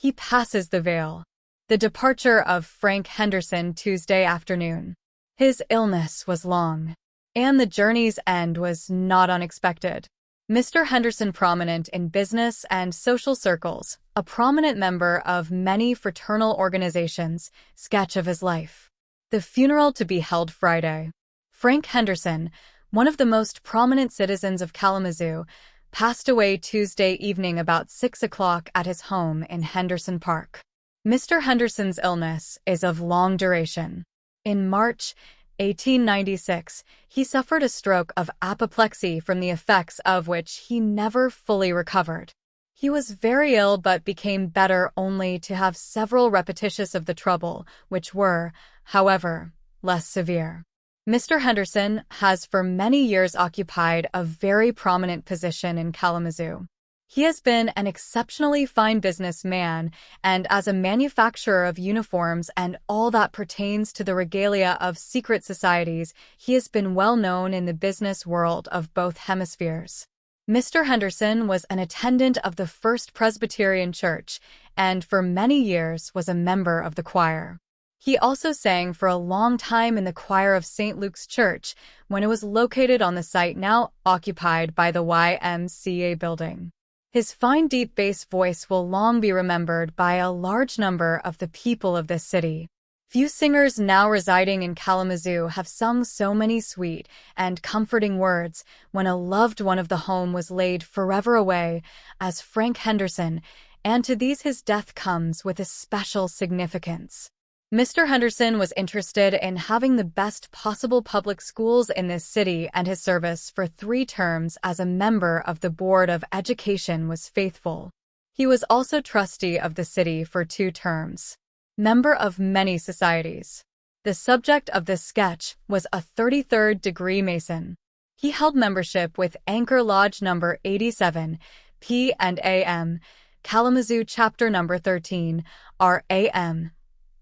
He passes the veil. The departure of Frank Henderson Tuesday afternoon. His illness was long, and the journey's end was not unexpected. Mr. Henderson, prominent in business and social circles, a prominent member of many fraternal organizations, sketch of his life. The funeral to be held Friday. Frank Henderson, one of the most prominent citizens of Kalamazoo, passed away Tuesday evening about 6 o'clock at his home in Henderson Park. Mr. Henderson's illness is of long duration. In March 1896, he suffered a stroke of apoplexy from the effects of which he never fully recovered. He was very ill but became better only to have several repetitions of the trouble, which were, however, less severe. Mr. Henderson has for many years occupied a very prominent position in Kalamazoo. He has been an exceptionally fine businessman, and as a manufacturer of uniforms and all that pertains to the regalia of secret societies, he has been well known in the business world of both hemispheres. Mr. Henderson was an attendant of the First Presbyterian Church, and for many years was a member of the choir. He also sang for a long time in the choir of St. Luke's Church, when it was located on the site now occupied by the YMCA building. His fine deep bass voice will long be remembered by a large number of the people of this city. Few singers now residing in Kalamazoo have sung so many sweet and comforting words when a loved one of the home was laid forever away as Frank Henderson, and to these his death comes with a special significance. Mr. Henderson was interested in having the best possible public schools in this city, and his service for 3 terms as a member of the Board of Education was faithful. He was also trustee of the city for 2 terms. Member of many societies. The subject of this sketch was a 33rd degree Mason. He held membership with Anchor Lodge No. 87, P&AM, Kalamazoo Chapter No. 13, RAM.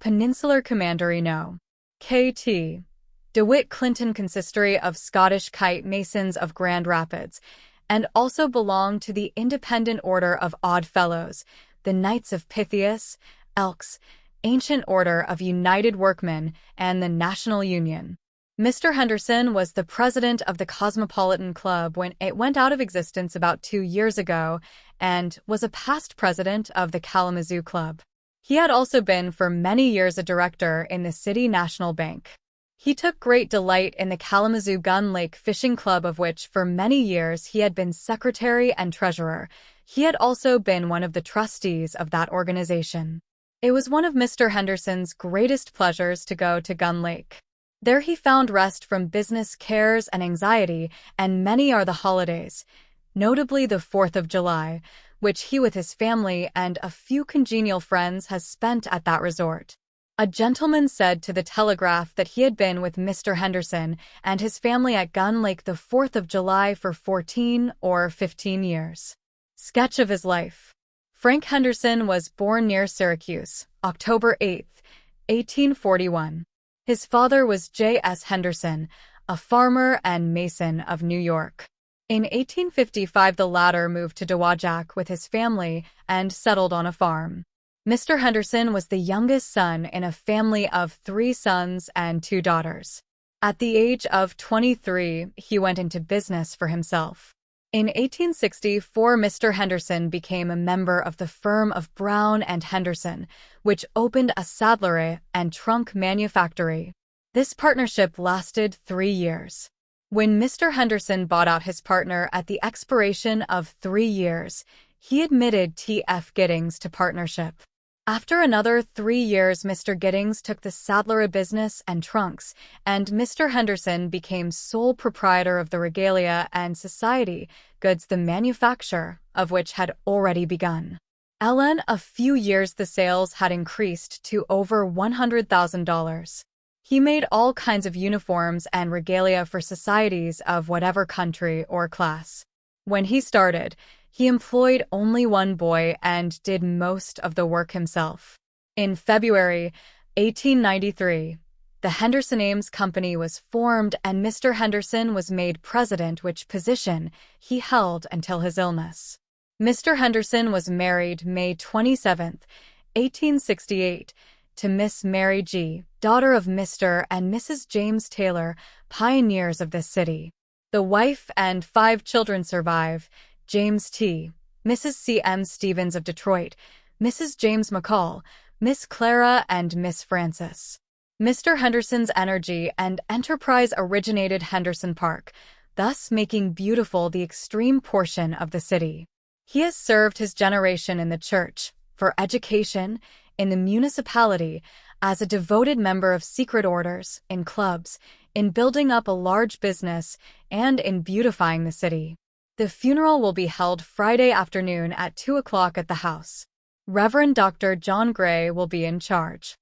Peninsular Commandery No. KT. DeWitt Clinton Consistory of Scottish Kite Masons of Grand Rapids, and also belonged to the Independent Order of Odd Fellows, the Knights of Pythias, Elks, Ancient Order of United Workmen, and the National Union. Mr. Henderson was the president of the Cosmopolitan Club when it went out of existence about 2 years ago, and was a past president of the Kalamazoo Club. He had also been for many years a director in the City National Bank. He took great delight in the Kalamazoo Gun Lake Fishing Club, of which for many years he had been secretary and treasurer. He had also been one of the trustees of that organization. It was one of Mr. Henderson's greatest pleasures to go to Gun Lake. There he found rest from business cares and anxiety, and many are the holidays, notably the 4th of July, which he with his family and a few congenial friends has spent at that resort. A gentleman said to the Telegraph that he had been with Mr. Henderson and his family at Gun Lake the 4th of July for 14 or 15 years. Sketch of his life. Frank Henderson was born near Syracuse, October 8, 1841. His father was J.S. Henderson, a farmer and mason of New York. In 1855, the latter moved to Dowagiac with his family and settled on a farm. Mr. Henderson was the youngest son in a family of 3 sons and 2 daughters. At the age of 23, he went into business for himself. In 1864, Mr. Henderson became a member of the firm of Brown and Henderson, which opened a saddlery and trunk manufactory. This partnership lasted 3 years. When Mr. Henderson bought out his partner at the expiration of 3 years, he admitted T.F. Giddings to partnership. After another 3 years, Mr. Giddings took the saddlery business and trunks, and Mr. Henderson became sole proprietor of the regalia and society goods, the manufacture of which had already begun. In a few years, the sales had increased to over $100,000. He made all kinds of uniforms and regalia for societies of whatever country or class. When he started, he employed only 1 boy and did most of the work himself. In February 1893, the Henderson Ames Company was formed and Mr. Henderson was made president, which position he held until his illness. Mr. Henderson was married May 27, 1868, to Miss Mary G., daughter of Mr. and Mrs. James Taylor, pioneers of this city. The wife and 5 children survive: James T., Mrs. C. M. Stevens of Detroit, Mrs. James McCall, Miss Clara, and Miss Frances. Mr. Henderson's energy and enterprise originated Henderson Park, thus making beautiful the extreme portion of the city. He has served his generation in the church, for education, in the municipality, as a devoted member of secret orders, in clubs, in building up a large business, and in beautifying the city. The funeral will be held Friday afternoon at 2 o'clock at the house. Reverend Dr. John Gray will be in charge.